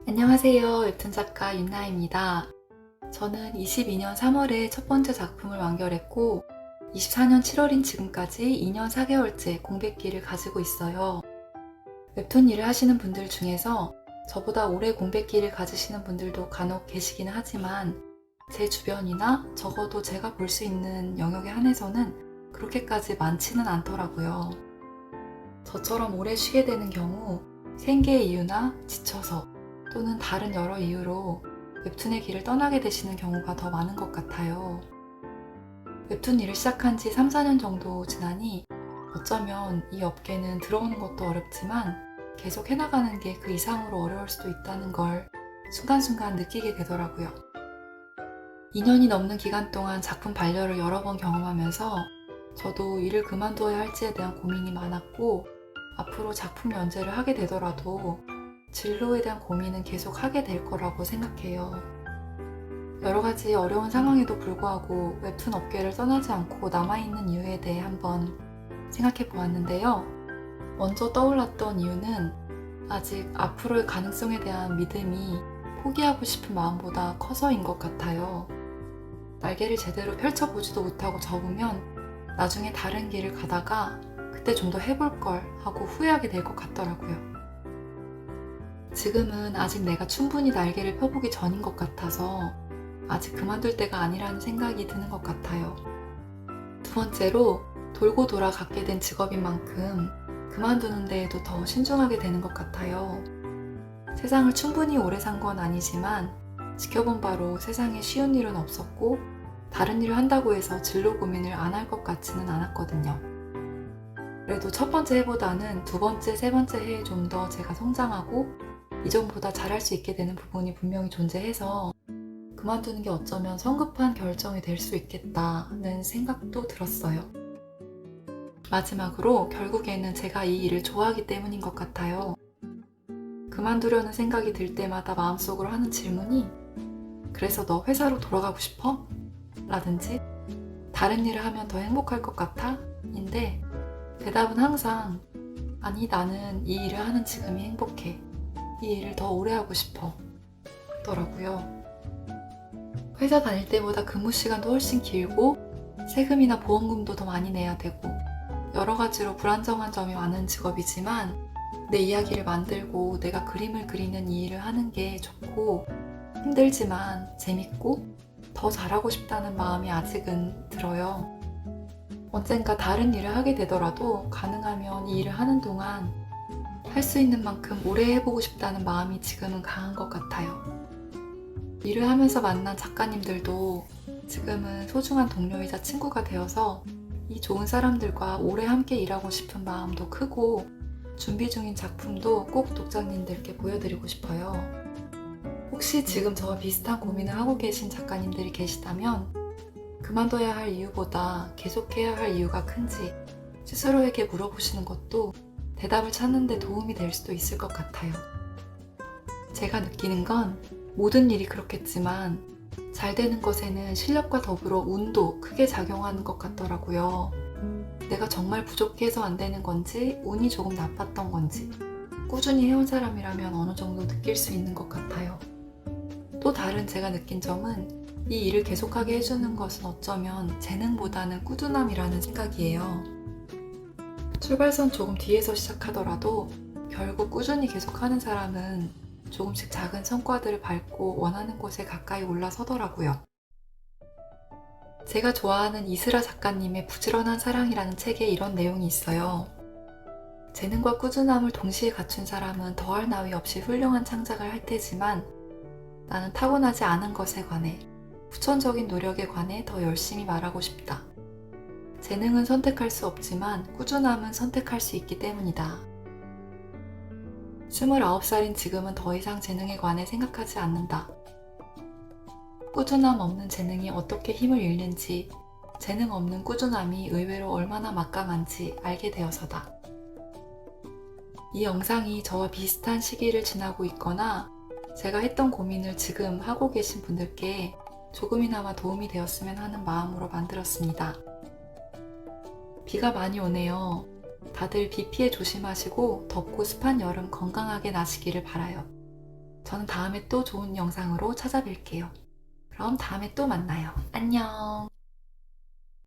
안녕하세요. 웹툰 작가 윤나입니다. 저는 22년 3월에 첫 번째 작품을 완결했고 24년 7월인 지금까지 2년 4개월째 공백기를 가지고 있어요. 웹툰 일을 하시는 분들 중에서 저보다 오래 공백기를 가지시는 분들도 간혹 계시기는 하지만 제 주변이나 적어도 제가 볼 수 있는 영역에 한해서는 그렇게까지 많지는 않더라고요. 저처럼 오래 쉬게 되는 경우 생계의 이유나 지쳐서 또는 다른 여러 이유로 웹툰의 길을 떠나게 되시는 경우가 더 많은 것 같아요. 웹툰 일을 시작한 지 3, 4년 정도 지나니 어쩌면 이 업계는 들어오는 것도 어렵지만 계속 해나가는 게 그 이상으로 어려울 수도 있다는 걸 순간순간 느끼게 되더라고요. 2년이 넘는 기간 동안 작품 반려를 여러 번 경험하면서 저도 일을 그만둬야 할지에 대한 고민이 많았고 앞으로 작품 연재를 하게 되더라도 진로에 대한 고민은 계속 하게 될 거라고 생각해요. 여러 가지 어려운 상황에도 불구하고 웹툰 업계를 떠나지 않고 남아있는 이유에 대해 한번 생각해 보았는데요. 먼저 떠올랐던 이유는 아직 앞으로의 가능성에 대한 믿음이 포기하고 싶은 마음보다 커서인 것 같아요. 날개를 제대로 펼쳐보지도 못하고 접으면 나중에 다른 길을 가다가 그때 좀 더 해볼 걸 하고 후회하게 될 것 같더라고요. 지금은 아직 내가 충분히 날개를 펴보기 전인 것 같아서 아직 그만둘 때가 아니라는 생각이 드는 것 같아요. 두 번째로 돌고 돌아 갖게 된 직업인 만큼 그만두는 데에도 더 신중하게 되는 것 같아요. 세상을 충분히 오래 산 건 아니지만 지켜본 바로 세상에 쉬운 일은 없었고 다른 일을 한다고 해서 진로 고민을 안 할 것 같지는 않았거든요. 그래도 첫 번째 해보다는 두 번째, 세 번째 해에 좀 더 제가 성장하고 이전보다 잘할 수 있게 되는 부분이 분명히 존재해서 그만두는 게 어쩌면 성급한 결정이 될 수 있겠다는 생각도 들었어요. 마지막으로 결국에는 제가 이 일을 좋아하기 때문인 것 같아요. 그만두려는 생각이 들 때마다 마음속으로 하는 질문이 그래서 너 회사로 돌아가고 싶어? 라든지 다른 일을 하면 더 행복할 것 같아? 인데 대답은 항상 아니 나는 이 일을 하는 지금이 행복해. 이 일을 더 오래 하고 싶어 더라고요. 회사 다닐 때보다 근무 시간도 훨씬 길고 세금이나 보험금도 더 많이 내야 되고 여러 가지로 불안정한 점이 많은 직업이지만 내 이야기를 만들고 내가 그림을 그리는 이 일을 하는 게 좋고 힘들지만 재밌고 더 잘하고 싶다는 마음이 아직은 들어요. 언젠가 다른 일을 하게 되더라도 가능하면 이 일을 하는 동안 할 수 있는 만큼 오래 해보고 싶다는 마음이 지금은 강한 것 같아요. 일을 하면서 만난 작가님들도 지금은 소중한 동료이자 친구가 되어서 이 좋은 사람들과 오래 함께 일하고 싶은 마음도 크고 준비 중인 작품도 꼭 독자님들께 보여드리고 싶어요. 혹시 지금 저와 비슷한 고민을 하고 계신 작가님들이 계시다면 그만둬야 할 이유보다 계속해야 할 이유가 큰지 스스로에게 물어보시는 것도 대답을 찾는 데 도움이 될 수도 있을 것 같아요. 제가 느끼는 건 모든 일이 그렇겠지만 잘 되는 것에는 실력과 더불어 운도 크게 작용하는 것 같더라고요. 내가 정말 부족해서 안 되는 건지 운이 조금 나빴던 건지 꾸준히 해온 사람이라면 어느 정도 느낄 수 있는 것 같아요. 또 다른 제가 느낀 점은 이 일을 계속하게 해주는 것은 어쩌면 재능보다는 꾸준함이라는 생각이에요. 출발선 조금 뒤에서 시작하더라도 결국 꾸준히 계속하는 사람은 조금씩 작은 성과들을 밟고 원하는 곳에 가까이 올라서더라고요. 제가 좋아하는 이스라 작가님의 부지런한 사랑이라는 책에 이런 내용이 있어요. 재능과 꾸준함을 동시에 갖춘 사람은 더할 나위 없이 훌륭한 창작을 할 테지만 나는 타고나지 않은 것에 관해 후천적인 노력에 관해 더 열심히 말하고 싶다. 재능은 선택할 수 없지만 꾸준함은 선택할 수 있기 때문이다. 29살인 지금은 더 이상 재능에 관해 생각하지 않는다. 꾸준함 없는 재능이 어떻게 힘을 잃는지, 재능 없는 꾸준함이 의외로 얼마나 막강한지 알게 되어서다. 이 영상이 저와 비슷한 시기를 지나고 있거나 제가 했던 고민을 지금 하고 계신 분들께 조금이나마 도움이 되었으면 하는 마음으로 만들었습니다. 비가 많이 오네요. 다들 비 피해 조심하시고 덥고 습한 여름 건강하게 나시기를 바라요. 저는 다음에 또 좋은 영상으로 찾아뵐게요. 그럼 다음에 또 만나요. 안녕.